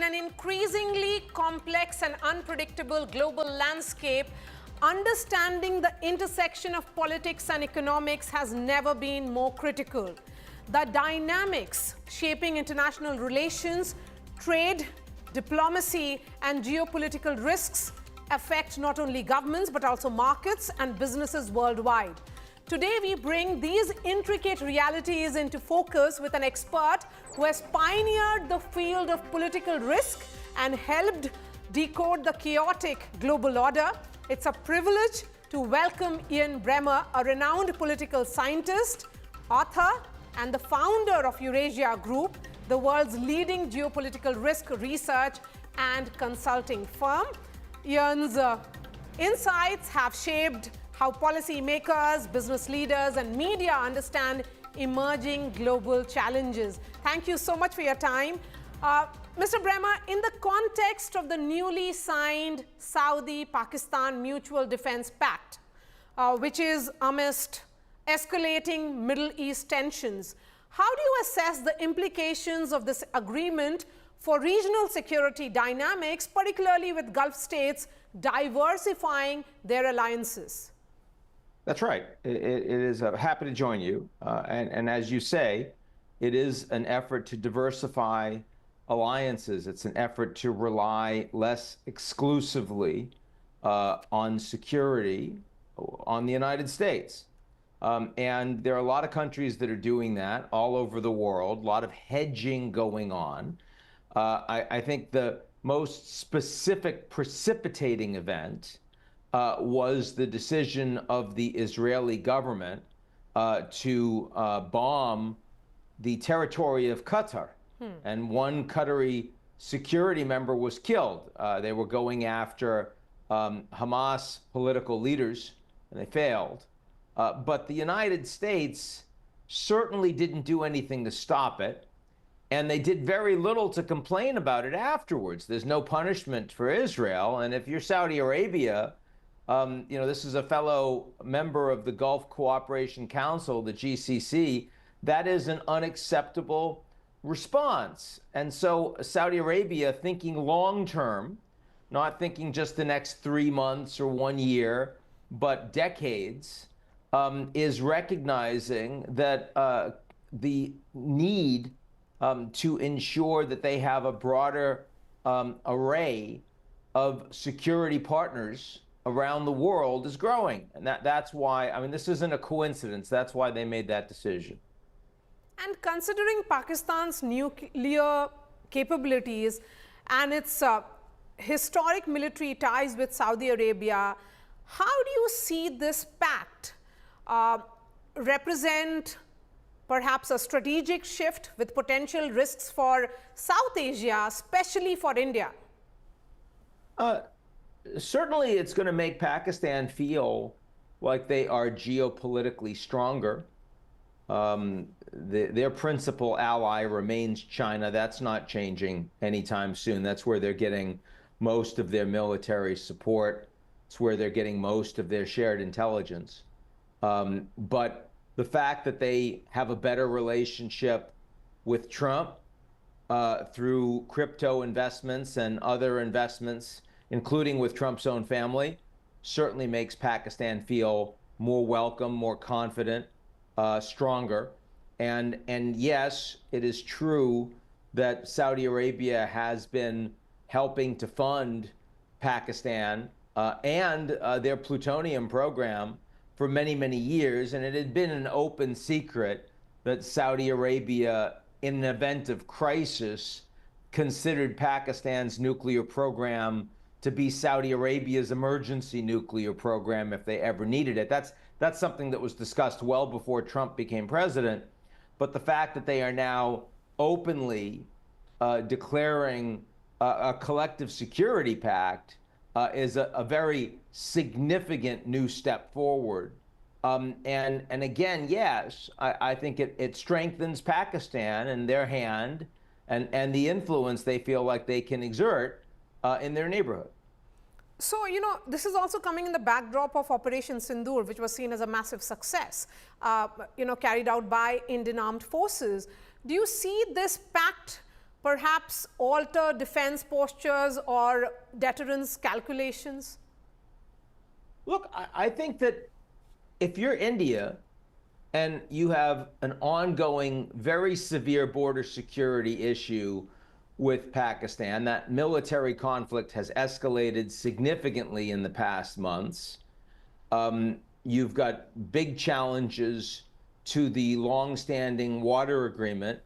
an increasingly complex and unpredictable global landscape, understanding the intersection of politics and economics has never been more critical. The dynamics shaping international relations, trade, diplomacy, and geopolitical risks affect not only governments but also markets and businesses worldwide. Today, we bring these intricate realities into focus with an expert who has pioneered the field of political risk and helped decode the chaotic global order. It's a privilege to welcome Ian Bremmer, a renowned political scientist, author, and the founder of Eurasia Group, the world's leading geopolitical risk research and consulting firm. Ian's insights have shaped how policymakers, business leaders, and media understand emerging global challenges. Thank you so much for your time. Mr. Bremmer, in the context of the newly signed Saudi-Pakistan Mutual Defense Pact, which is amidst escalating Middle East tensions, how do you assess the implications of this agreement for regional security dynamics, particularly with Gulf states diversifying their alliances? That's right. It is happy to join you. And as you say, it is an effort to diversify alliances. It's an effort to rely less exclusively on security on the United States. And there are a lot of countries that are doing that all over the world, a lot of hedging going on. I think the most specific precipitating event was the decision of the Israeli government to bomb the territory of Qatar. And one Qatari security member was killed. They were going after Hamas political leaders, and they failed. But the United States certainly didn't do anything to stop it. And they did very little to complain about it afterwards. There's no punishment for Israel. And if you're Saudi Arabia, this is a fellow member of the Gulf Cooperation Council, the GCC, that is an unacceptable response. And so Saudi Arabia, thinking long term, not thinking just the next 3 months or 1 year, but decades, is recognizing that the need to ensure that they have a broader array of security partners around the world is growing. And that's why, I mean, this isn't a coincidence. That's why they made that decision. And considering Pakistan's nuclear capabilities and its historic military ties with Saudi Arabia, how do you see this pact represent perhaps a strategic shift with potential risks for South Asia, especially for India? Certainly, it's going to make Pakistan feel like they are geopolitically stronger. Their principal ally remains China. That's not changing anytime soon. That's where they're getting most of their military support. It's where they're getting most of their shared intelligence. But the fact that they have a better relationship with Trump through crypto investments and other investments, including with Trump's own family, certainly makes Pakistan feel more welcome, more confident, stronger. And yes, it is true that Saudi Arabia has been helping to fund Pakistan and their plutonium program for many, many years, and it had been an open secret that Saudi Arabia, in an event of crisis, considered Pakistan's nuclear program to be Saudi Arabia's emergency nuclear program if they ever needed it. That's something that was discussed well before Trump became president. But the fact that they are now openly declaring a collective security pact is a very significant new step forward. And again, yes, I think it strengthens Pakistan and their hand and the influence they feel like they can exert in their neighborhood. So, this is also coming in the backdrop of Operation Sindoor, which was seen as a massive success, carried out by Indian armed forces. Do you see this pact perhaps alter defense postures or deterrence calculations? Look, I think that if you're India and you have an ongoing, very severe border security issue with Pakistan, that military conflict has escalated significantly in the past months. You've got big challenges to the longstanding water agreement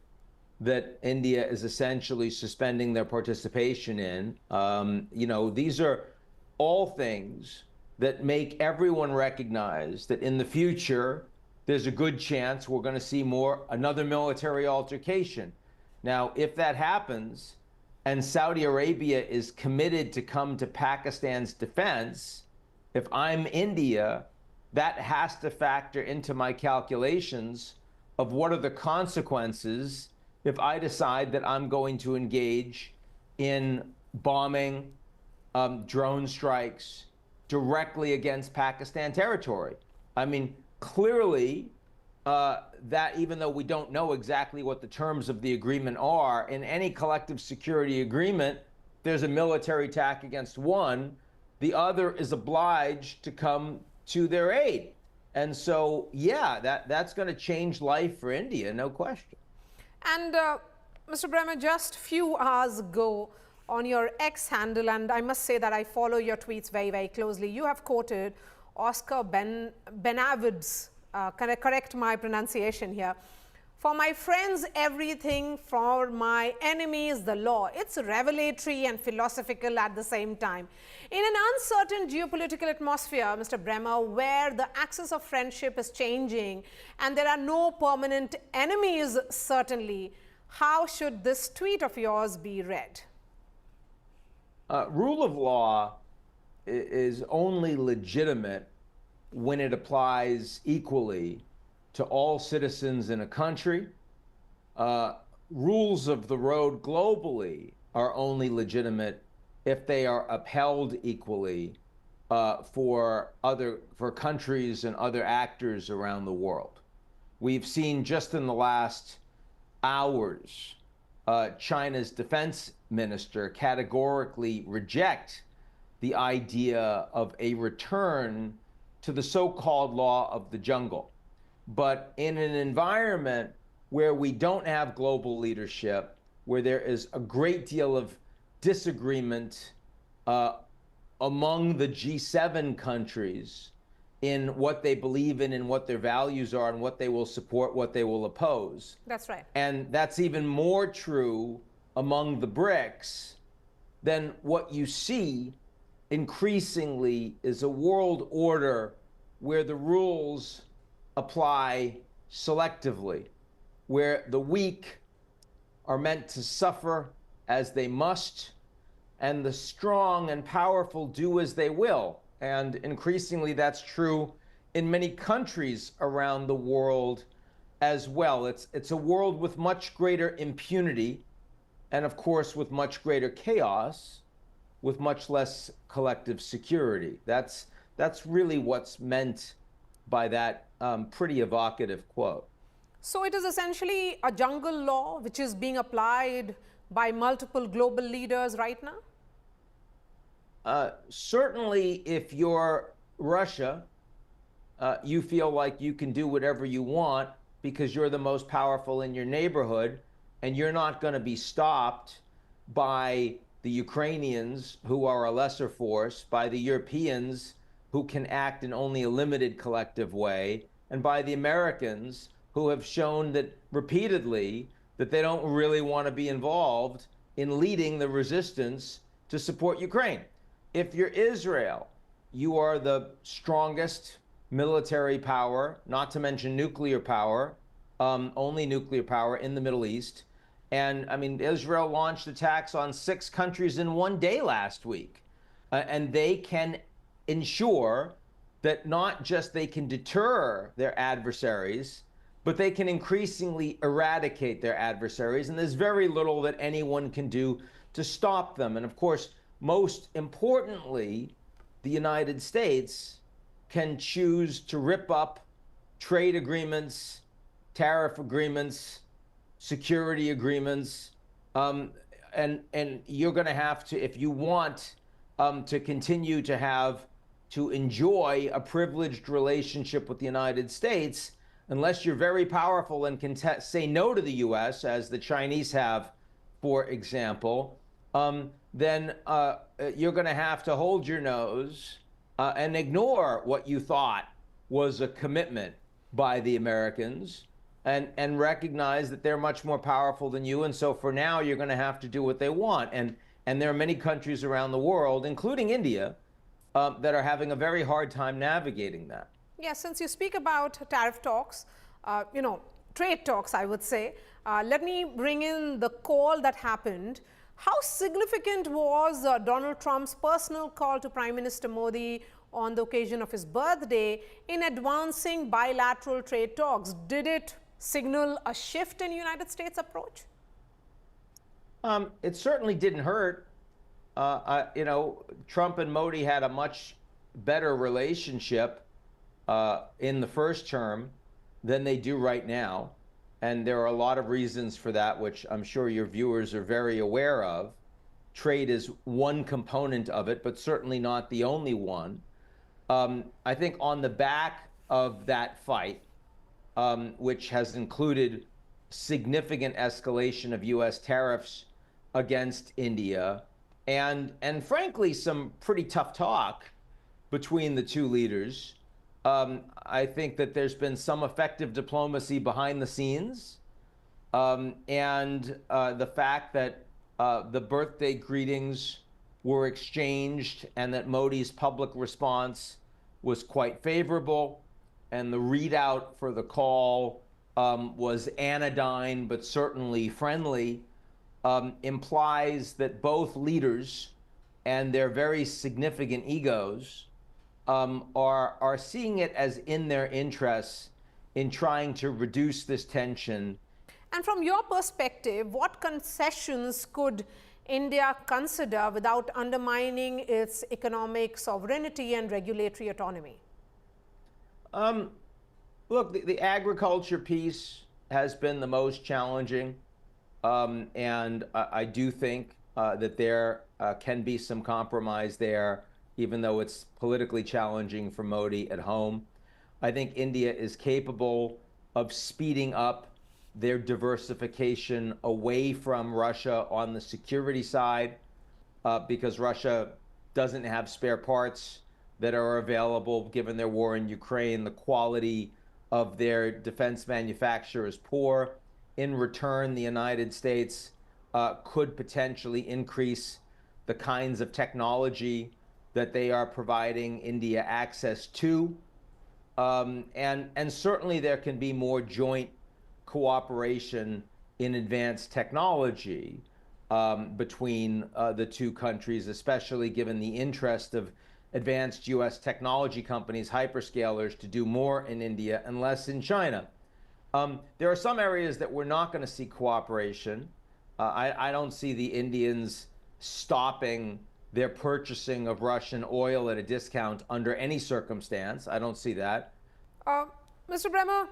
that India is essentially suspending their participation in. These are all things that make everyone recognize that in the future, there's a good chance we're going to see another military altercation. Now, if that happens and Saudi Arabia is committed to come to Pakistan's defense, if I'm India, that has to factor into my calculations of what are the consequences if I decide that I'm going to engage in bombing, drone strikes directly against Pakistan territory. I mean, clearly, that even though we don't know exactly what the terms of the agreement are, in any collective security agreement, there's a military attack against one, the other is obliged to come to their aid. And so, yeah, that's going to change life for India, no question. And Mr. Bremmer, just a few hours ago on your X handle, and I must say that I follow your tweets very, very closely, you have quoted Oscar Benavidez, correct my pronunciation here, "For my friends, everything, for my enemies, the law." It's revelatory and philosophical at the same time. In an uncertain geopolitical atmosphere, Mr. Bremmer, where the axis of friendship is changing and there are no permanent enemies, certainly, how should this tweet of yours be read? Rule of law is only legitimate when it applies equally to all citizens in a country. Rules of the road globally are only legitimate if they are upheld equally for countries and other actors around the world. We've seen just in the last hours China's defense minister categorically reject the idea of a return to the so-called law of the jungle. But in an environment where we don't have global leadership, where there is a great deal of disagreement among the G7 countries in what they believe in and what their values are and what they will support, what they will oppose. That's right. And that's even more true among the BRICS. Then what you see increasingly is a world order where the rules apply selectively, where the weak are meant to suffer as they must, and the strong and powerful do as they will. And increasingly that's true in many countries around the world as well. It's a world with much greater impunity and, of course, with much greater chaos, with much less collective security. That's really what's meant by that pretty evocative quote. So it is essentially a jungle law which is being applied by multiple global leaders right now? Certainly, if you're Russia, you feel like you can do whatever you want because you're the most powerful in your neighborhood, and you're not going to be stopped by the Ukrainians, who are a lesser force, by the Europeans, who can act in only a limited collective way, and by the Americans, who have shown that repeatedly that they don't really want to be involved in leading the resistance to support Ukraine. If you're Israel, you are the strongest military power, not to mention nuclear power, only nuclear power in the Middle East. And I mean, Israel launched attacks on 6 countries in one day last week. And they can ensure that not just they can deter their adversaries, but they can increasingly eradicate their adversaries. And there's very little that anyone can do to stop them. And of course, most importantly, the United States can choose to rip up trade agreements, tariff agreements, security agreements, Um, and you're going to have to, if you want to continue to enjoy a privileged relationship with the United States, unless you're very powerful and can say no to the U.S., as the Chinese have, for example, then you're going to have to hold your nose and ignore what you thought was a commitment by the Americans, and recognize that they're much more powerful than you. And so for now, you're going to have to do what they want. And there are many countries around the world, including India, that are having a very hard time navigating that. Yeah, since you speak about tariff talks, trade talks, I would say, let me bring in the call that happened. How significant was Donald Trump's personal call to Prime Minister Modi on the occasion of his birthday in advancing bilateral trade talks? Did it signal a shift in United States approach? It certainly didn't hurt. Trump and Modi had a much better relationship in the first term than they do right now. And there are a lot of reasons for that, which I'm sure your viewers are very aware of. Trade is one component of it, but certainly not the only one. I think on the back of that fight, which has included significant escalation of U.S. tariffs against India, and frankly, some pretty tough talk between the two leaders, I think that there's been some effective diplomacy behind the scenes, and the fact that the birthday greetings were exchanged and that Modi's public response was quite favorable, and the readout for the call was anodyne but certainly friendly, implies that both leaders and their very significant egos are seeing it as in their interests in trying to reduce this tension. And from your perspective, what concessions could India consider without undermining its economic sovereignty and regulatory autonomy? Look, the agriculture piece has been the most challenging, and I do think that there can be some compromise there, even though it's politically challenging for Modi at home. I think India is capable of speeding up their diversification away from Russia on the security side, because Russia doesn't have spare parts that are available given their war in Ukraine. The quality of their defense manufacture is poor. In return, the United States could potentially increase the kinds of technology that they are providing India access to. And certainly there can be more joint cooperation in advanced technology between the two countries, especially given the interest of advanced U.S. technology companies, hyperscalers, to do more in India and less in China. There are some areas that we're not going to see cooperation. I don't see the Indians stopping their purchasing of Russian oil at a discount under any circumstance. I don't see that. Mr. Bremmer,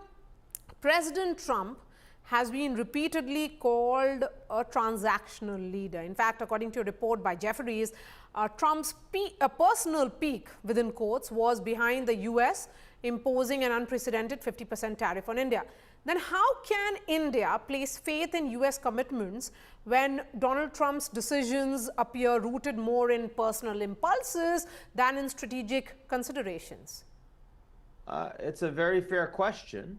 President Trump has been repeatedly called a transactional leader. In fact, according to a report by Jefferies, Trump's personal peak, within quotes, was behind the US imposing an unprecedented 50% tariff on India. Then how can India place faith in US commitments when Donald Trump's decisions appear rooted more in personal impulses than in strategic considerations? It's a very fair question.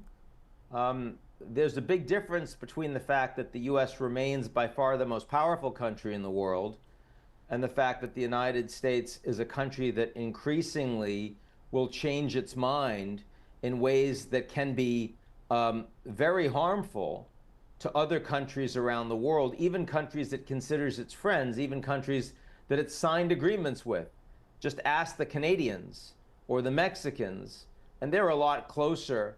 There's a big difference between the fact that the U.S. remains by far the most powerful country in the world and the fact that the United States is a country that increasingly will change its mind in ways that can be very harmful to other countries around the world, even countries it considers its friends, even countries that it's signed agreements with. Just ask the Canadians or the Mexicans, and they're a lot closer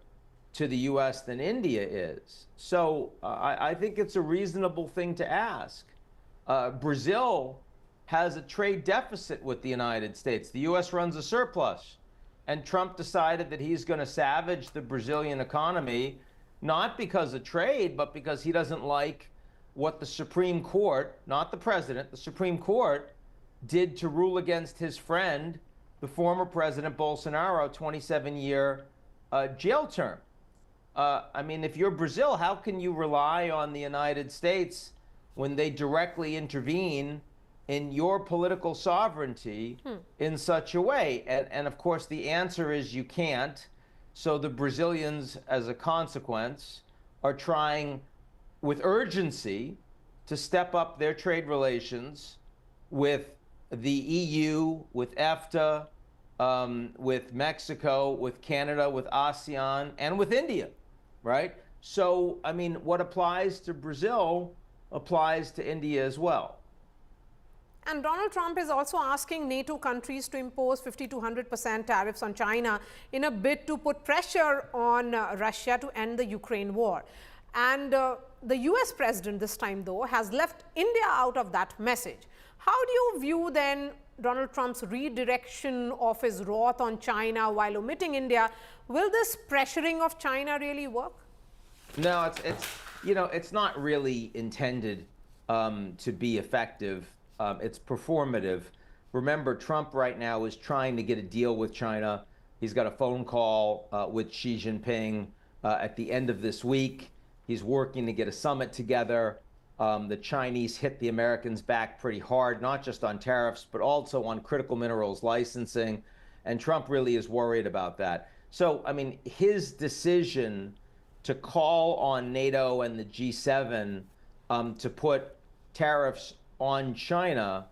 to the U.S. than India is. So I think it's a reasonable thing to ask. Brazil has a trade deficit with the United States. The U.S. runs a surplus. And Trump decided that he's going to savage the Brazilian economy, not because of trade, but because he doesn't like what the Supreme Court, not the president, the Supreme Court did to rule against his friend, the former President Bolsonaro, 27-year jail term. I mean, if you're Brazil, how can you rely on the United States when they directly intervene in your political sovereignty in such a way? And of course, the answer is you can't. So the Brazilians, as a consequence, are trying with urgency to step up their trade relations with the EU, with EFTA, with Mexico, with Canada, with ASEAN, and with India, right? So, I mean, what applies to Brazil applies to India as well. And Donald Trump is also asking NATO countries to impose 50 to 100% tariffs on China in a bid to put pressure on Russia to end the Ukraine war. And the US president this time, though, has left India out of that message. How do you view then Donald Trump's redirection of his wrath on China while omitting India? Will this pressuring of China really work? No, it's not really intended to be effective. It's performative. Remember, Trump right now is trying to get a deal with China. He's got a phone call with Xi Jinping at the end of this week. He's working to get a summit together. The Chinese hit the Americans back pretty hard, not just on tariffs, but also on critical minerals licensing. And Trump really is worried about that. So, I mean, his decision to call on NATO and the G7 to put tariffs on China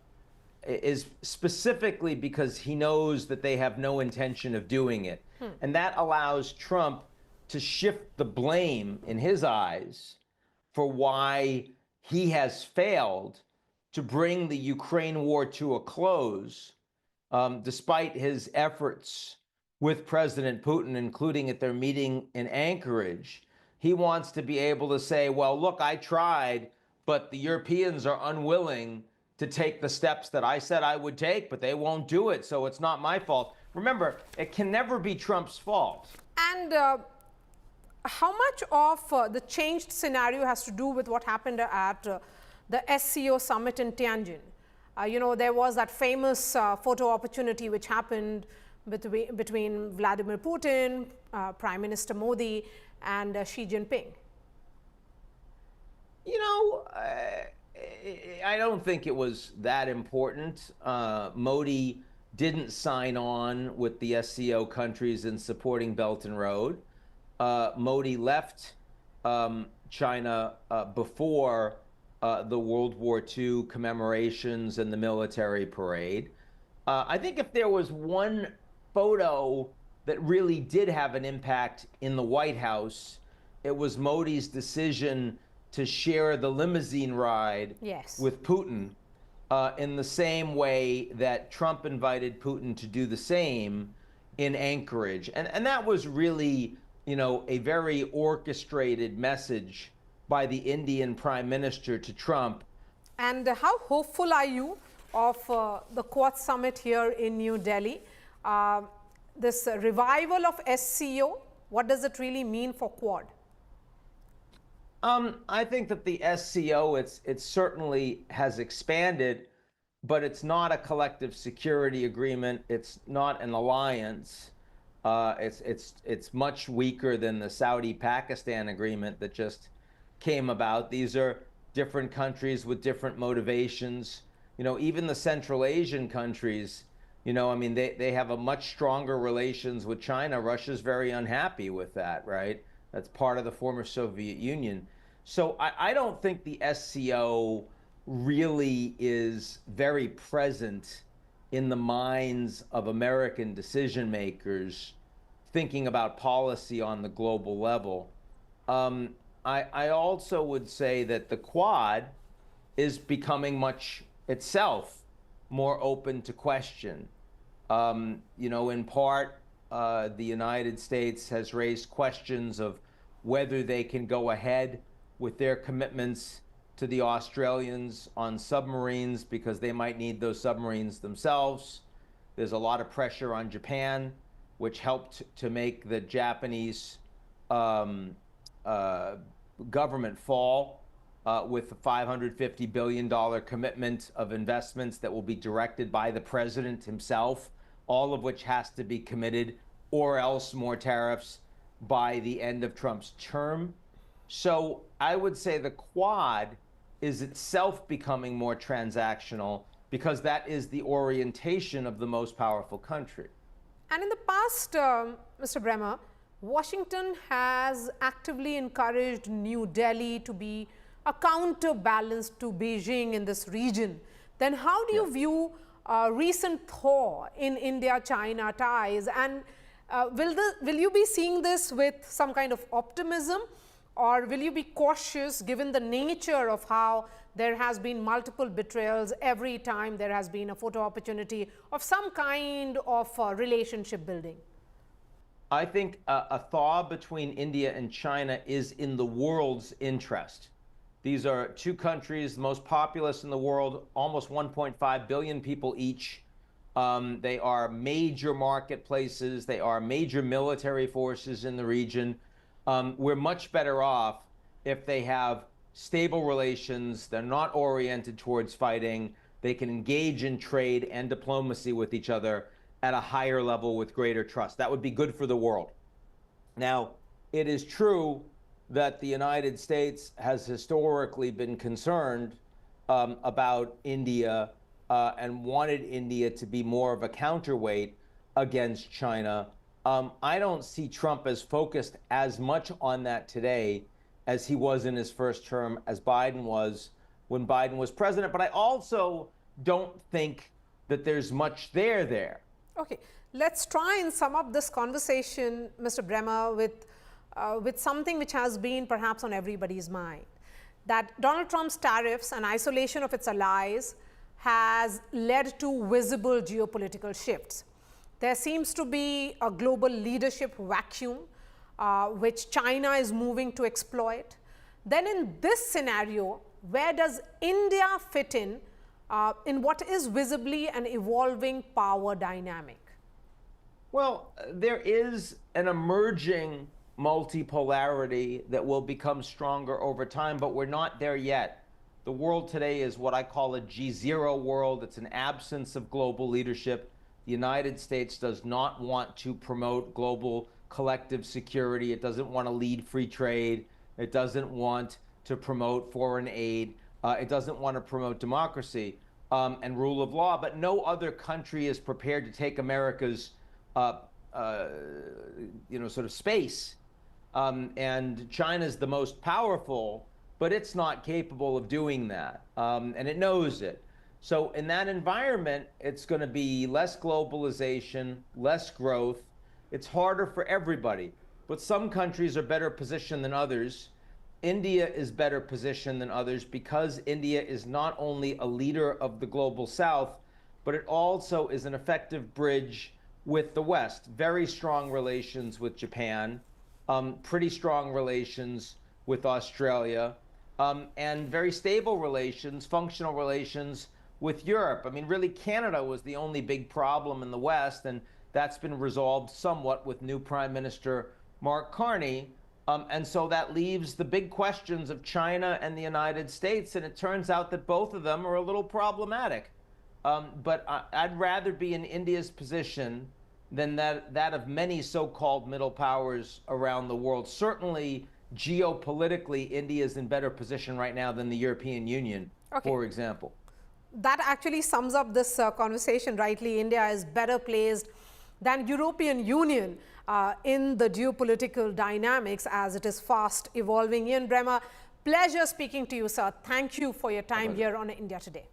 is specifically because he knows that they have no intention of doing it. And that allows Trump to shift the blame, in his eyes, for why he has failed to bring the Ukraine war to a close, despite his efforts with President Putin, including at their meeting in Anchorage. He wants to be able to say, well, look, I tried, but the Europeans are unwilling to take the steps that I said I would take, but they won't do it, so it's not my fault. Remember, it can never be Trump's fault. And how much of the changed scenario has to do with what happened at the SCO summit in Tianjin? You know, there was that famous photo opportunity which happened between Vladimir Putin, Prime Minister Modi, and Xi Jinping. You know, I don't think it was that important. Modi didn't sign on with the SCO countries in supporting Belt and Road. Modi left China before the World War II commemorations and the military parade. I think if there was one photo that really did have an impact in the White House, it was Modi's decision to share the limousine ride with Putin in the same way that Trump invited Putin to do the same in Anchorage. And that was really, you know, a very orchestrated message by the Indian Prime Minister to Trump. And how hopeful are you of the Quad Summit here in New Delhi? This revival of SCO, what does it really mean for Quad? I think that the SCO, it certainly has expanded, but it's not a collective security agreement. It's not an alliance. It's much weaker than the Saudi-Pakistan agreement that just came about. These are different countries with different motivations. You know, even the Central Asian countries, you know, I mean, they have a much stronger relations with China. Russia's very unhappy with that, right? That's part of the former Soviet Union. So I don't think the SCO really is very present in the minds of American decision makers thinking about policy on the global level. I also would say that the Quad is becoming much itself more open to question. You know, in part, the United States has raised questions of whether they can go ahead with their commitments to the Australians on submarines because they might need those submarines themselves. There's a lot of pressure on Japan, which helped to make the Japanese government fall with a $550 billion commitment of investments that will be directed by the president himself, all of which has to be committed, or else more tariffs by the end of Trump's term. So I would say the Quad is itself becoming more transactional because that is the orientation of the most powerful country. And in the past, Mr. Bremmer, Washington has actively encouraged New Delhi to be a counterbalance to Beijing in this region. Then how do you view recent thaw in India-China ties? And will you be seeing this with some kind of optimism, or will you be cautious given the nature of how there has been multiple betrayals every time there has been a photo opportunity of some kind of relationship building? I think a thaw between India and China is in the world's interest. These are two countries, the most populous in the world, almost 1.5 billion people each. They are major marketplaces. They are major military forces in the region. We're much better off if they have stable relations. They're not oriented towards fighting. They can engage in trade and diplomacy with each other at a higher level with greater trust. That would be good for the world. Now, it is true that the United States has historically been concerned about India and wanted India to be more of a counterweight against China. I don't see Trump as focused as much on that today as he was in his first term, as Biden was when Biden was president. But I also don't think that there's much there. Okay, let's try and sum up this conversation, Mr. Bremmer, with something which has been perhaps on everybody's mind. That Donald Trump's tariffs and isolation of its allies has led to visible geopolitical shifts. There seems to be a global leadership vacuum which China is moving to exploit. Then in this scenario, where does India fit in what is visibly an evolving power dynamic? Well, there is an emerging multipolarity that will become stronger over time, but we're not there yet. The world today is what I call a gzero world. It's an absence of global leadership. The United States does not want to promote global collective security. It doesn't want to lead free trade. It doesn't want to promote foreign aid. It doesn't want to promote democracy and rule of law. But no other country is prepared to take America's sort of space. And China's the most powerful, but it's not capable of doing that. And it knows it. So in that environment, it's going to be less globalization, less growth. It's harder for everybody. But some countries are better positioned than others. India is better positioned than others because India is not only a leader of the global South, but it also is an effective bridge with the West. Very strong relations with Japan, pretty strong relations with Australia, and very stable relations, functional relations with Europe. I mean, really, Canada was the only big problem in the West, and that's been resolved somewhat with new Prime Minister Mark Carney. And so that leaves the big questions of China and the United States, and it turns out that both of them are a little problematic. But I'd rather be in India's position than that of many so-called middle powers around the world. Certainly, geopolitically, India is in better position right now than the European Union, for example. That actually sums up this conversation rightly. India is better placed than European Union in the geopolitical dynamics as it is fast evolving. Ian Bremmer, pleasure speaking to you, sir. Thank you for your time here on India Today.